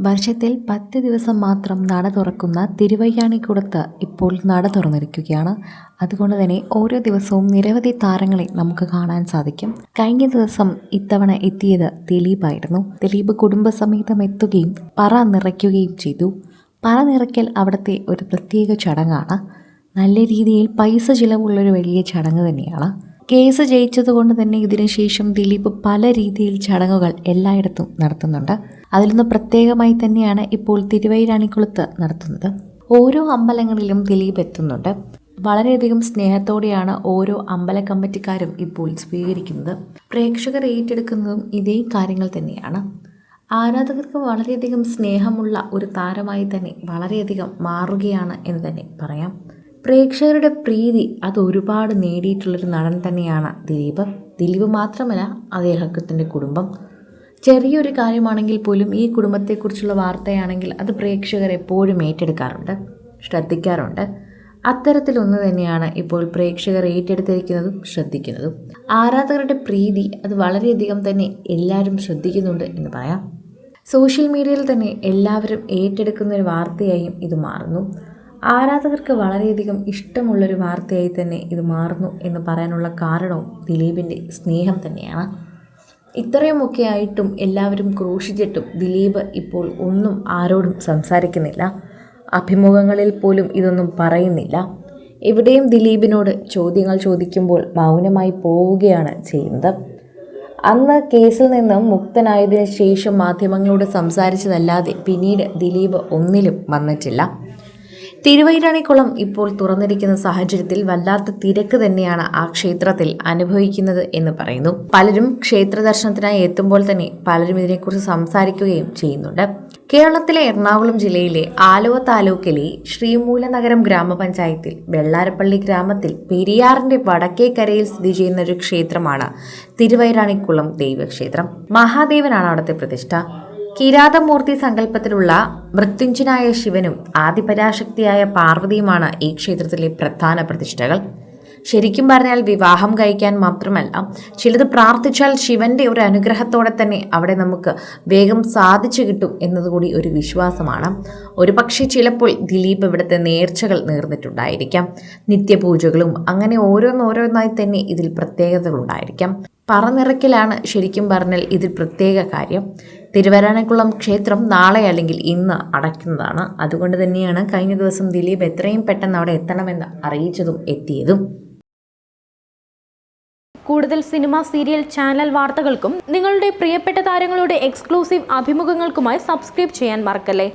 വർഷത്തിൽ 10 ദിവസം മാത്രം നട തുറക്കുന്ന തിരുവയ്യാണിക്കുളത്ത് ഇപ്പോൾ നട തുറന്നിരിക്കുകയാണ്. അതുകൊണ്ട് തന്നെ ഓരോ ദിവസവും നിരവധി താരങ്ങളെ നമുക്ക് കാണാൻ സാധിക്കും. കഴിഞ്ഞ ദിവസം ഇത്തവണ എത്തിയത് ദിലീപായിരുന്നു. ദിലീപ് കുടുംബസമേതം എത്തുകയും പറ നിറയ്ക്കുകയും ചെയ്തു. പറ നിറയ്ക്കൽ അവിടുത്തെ ഒരു പ്രത്യേക ചടങ്ങാണ്. നല്ല രീതിയിൽ പൈസ ചിലവുള്ളൊരു വലിയ ചടങ്ങ് തന്നെയാണ്. കേസ് ജയിച്ചതുകൊണ്ട് തന്നെ ഇതിനുശേഷം ദിലീപ് പല രീതിയിൽ ചടങ്ങുകൾ എല്ലായിടത്തും നടത്തുന്നുണ്ട്. അതിൽ നിന്ന് പ്രത്യേകമായി തന്നെയാണ് ഇപ്പോൾ തിരുവൈരാണിക്കുളത്ത് നടത്തുന്നത്. ഓരോ അമ്പലങ്ങളിലും ദിലീപ് എത്തുന്നുണ്ട്. വളരെയധികം സ്നേഹത്തോടെയാണ് ഓരോ അമ്പല കമ്മിറ്റിക്കാരും ഇപ്പോൾ സ്വീകരിക്കുന്നത്. പ്രേക്ഷകർ ഏറ്റെടുക്കുന്നതും ഇതേ കാര്യങ്ങൾ തന്നെയാണ്. ആരാധകർക്ക് വളരെയധികം സ്നേഹമുള്ള ഒരു താരമായി തന്നെ വളരെയധികം മാറുകയാണ് എന്ന് തന്നെ പറയാം. പ്രേക്ഷകരുടെ പ്രീതി അത് ഒരുപാട് നേടിയിട്ടുള്ളൊരു നടൻ തന്നെയാണ് ദിലീപ്. ദിലീപ് മാത്രമല്ല, അദ്ദേഹത്തിൻ്റെ കുടുംബം. ചെറിയൊരു കാര്യമാണെങ്കിൽ പോലും ഈ കുടുംബത്തെക്കുറിച്ചുള്ള വാർത്തയാണെങ്കിൽ അത് പ്രേക്ഷകർ എപ്പോഴും ഏറ്റെടുക്കാറുണ്ട്, ശ്രദ്ധിക്കാറുണ്ട്. അത്തരത്തിലൊന്ന് തന്നെയാണ് ഇപ്പോൾ പ്രേക്ഷകർ ഏറ്റെടുത്തിരിക്കുന്നതും ശ്രദ്ധിക്കുന്നതും. ആരാധകരുടെ പ്രീതി അത് വളരെയധികം തന്നെ എല്ലാവരും ശ്രദ്ധിക്കുന്നുണ്ട് എന്ന് പറയാം. സോഷ്യൽ മീഡിയയിൽ തന്നെ എല്ലാവരും ഏറ്റെടുക്കുന്ന ഒരു വാർത്തയായും ഇത് മാറുന്നു. ആരാധകർക്ക് വളരെയധികം ഇഷ്ടമുള്ളൊരു വാർത്തയായി തന്നെ ഇത് മാറുന്നു എന്ന് പറയാനുള്ള കാരണവും ദിലീപിൻ്റെ സ്നേഹം തന്നെയാണ്. ഇത്രയുമൊക്കെ ആയിട്ടും എല്ലാവരും ക്രൂശിച്ചിട്ടും ദിലീപ് ഇപ്പോൾ ഒന്നും ആരോടും സംസാരിക്കുന്നില്ല. അഭിമുഖങ്ങളിൽ പോലും ഇതൊന്നും പറയുന്നില്ല. എവിടെയും ദിലീപിനോട് ചോദ്യങ്ങൾ ചോദിക്കുമ്പോൾ മൗനമായി പോവുകയാണ് ചെയ്യുന്നത്. അന്ന് കേസിൽ നിന്നും മുക്തനായതിനു ശേഷം മാധ്യമങ്ങളോട് സംസാരിച്ചതല്ലാതെ പിന്നീട് ദിലീപ് ഒന്നിലും വന്നിട്ടില്ല. തിരുവൈരാണിക്കുളം ഇപ്പോൾ തുറന്നിരിക്കുന്ന സാഹചര്യത്തിൽ വല്ലാത്ത തിരക്ക് തന്നെയാണ് ആ ക്ഷേത്രത്തിൽ അനുഭവിക്കുന്നത് എന്ന് പറയുന്നു. പലരും ക്ഷേത്ര ദർശനത്തിനായി എത്തുമ്പോൾ തന്നെ പലരും ഇതിനെക്കുറിച്ച് സംസാരിക്കുകയും ചെയ്യുന്നുണ്ട്. കേരളത്തിലെ എറണാകുളം ജില്ലയിലെ ആലുവ താലൂക്കിലെ ശ്രീമൂലനഗരം ഗ്രാമപഞ്ചായത്തിൽ വെള്ളാരപ്പള്ളി ഗ്രാമത്തിൽ പെരിയാറിന്റെ വടക്കേക്കരയിൽ സ്ഥിതി ചെയ്യുന്ന ഒരു ക്ഷേത്രമാണ് തിരുവൈരാണിക്കുളം ദൈവക്ഷേത്രം. മഹാദേവനാണ് അവിടുത്തെ പ്രതിഷ്ഠ. കിരാതമൂർത്തി സങ്കല്പത്തിലുള്ള മൃത്യുഞ്ജനായ ശിവനും ആദിപരാശക്തിയായ പാർവതിയുമാണ് ഈ ക്ഷേത്രത്തിലെ പ്രധാന പ്രതിഷ്ഠകൾ. ശരിക്കും പറഞ്ഞാൽ വിവാഹം കഴിക്കാൻ മാത്രമല്ല, ചിലത് പ്രാർത്ഥിച്ചാൽ ശിവന്റെ ഒരു അനുഗ്രഹത്തോടെ തന്നെ അവിടെ നമുക്ക് വേഗം സാധിച്ചു കിട്ടും എന്നതുകൂടി ഒരു വിശ്വാസമാണ്. ഒരുപക്ഷെ ചിലപ്പോൾ ദിലീപ് ഇവിടുത്തെ നേർച്ചകൾ നേർന്നിട്ടുണ്ടായിരിക്കാം. നിത്യപൂജകളും അങ്ങനെ ഓരോന്നോരോന്നായി തന്നെ ഇതിൽ പ്രത്യേകതകളുണ്ടായിരിക്കാം. പറനിറയ്ക്കലാണ് ശരിക്കും പറഞ്ഞാൽ ഇതിൽ പ്രത്യേക കാര്യം. തിരുവൈരാണിക്കുളം ക്ഷേത്രം നാളെ അല്ലെങ്കിൽ ഇന്ന് അടയ്ക്കുന്നതാണ്. അതുകൊണ്ട് തന്നെയാണ് കഴിഞ്ഞ ദിവസം ദിലീപ് എത്രയും പെട്ടെന്ന് അവിടെ എത്തണമെന്ന് അറിയിച്ചതും എത്തിയതും. കൂടുതൽ സിനിമ, സീരിയൽ, ചാനൽ വാർത്തകൾക്കും നിങ്ങളുടെ പ്രിയപ്പെട്ട താരങ്ങളുടെ എക്സ്ക്ലൂസീവ് അഭിമുഖങ്ങൾക്കുമായി സബ്സ്ക്രൈബ് ചെയ്യാൻ മറക്കല്ലേ.